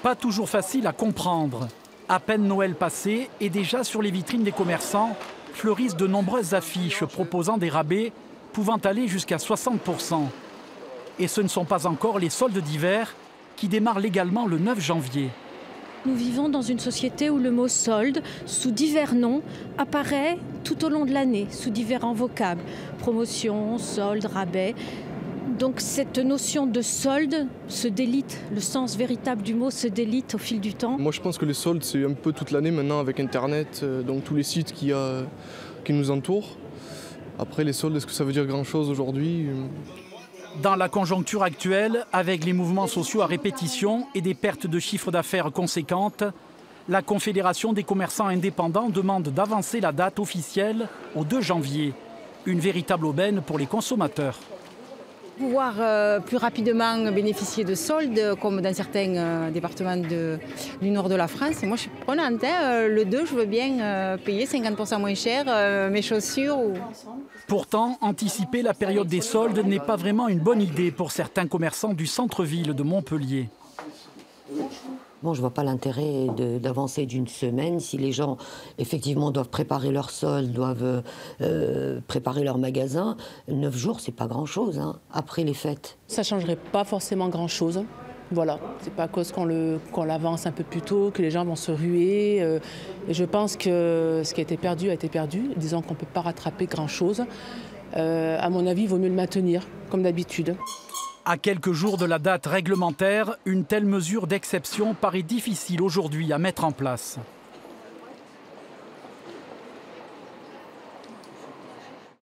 Pas toujours facile à comprendre. À peine Noël passé et déjà sur les vitrines des commerçants fleurissent de nombreuses affiches proposant des rabais pouvant aller jusqu'à 60%. Et ce ne sont pas encore les soldes d'hiver qui démarrent légalement le 9 janvier. Nous vivons dans une société où le mot solde, sous divers noms, apparaît tout au long de l'année, sous différents vocables. Promotion, solde, rabais. Donc cette notion de solde se délite, le sens véritable du mot se délite au fil du temps. Moi je pense que les soldes c'est un peu toute l'année maintenant avec Internet, donc tous les sites qui nous entourent. Après les soldes, est-ce que ça veut dire grand-chose aujourd'hui ? Dans la conjoncture actuelle, avec les mouvements sociaux à répétition et des pertes de chiffre d'affaires conséquentes, la Confédération des commerçants indépendants demande d'avancer la date officielle au 2 janvier. Une véritable aubaine pour les consommateurs. Pouvoir plus rapidement bénéficier de soldes, comme dans certains départements du nord de la France. Moi, je suis prenante. Le 2, je veux bien payer 50% moins cher mes chaussures. Pourtant, anticiper la période des soldes n'est pas vraiment une bonne idée pour certains commerçants du centre-ville de Montpellier. Bon, je ne vois pas l'intérêt d'avancer d'une semaine. Si les gens, effectivement, doivent préparer leurs soldes, doivent préparer leur magasin, 9 jours, c'est pas grand-chose, hein, après les fêtes. Ça ne changerait pas forcément grand-chose. Voilà, c'est pas à cause qu'on l'avance un peu plus tôt que les gens vont se ruer. Et je pense que ce qui a été perdu a été perdu. Disons qu'on ne peut pas rattraper grand-chose. À mon avis, il vaut mieux le maintenir, comme d'habitude. À quelques jours de la date réglementaire, une telle mesure d'exception paraît difficile aujourd'hui à mettre en place.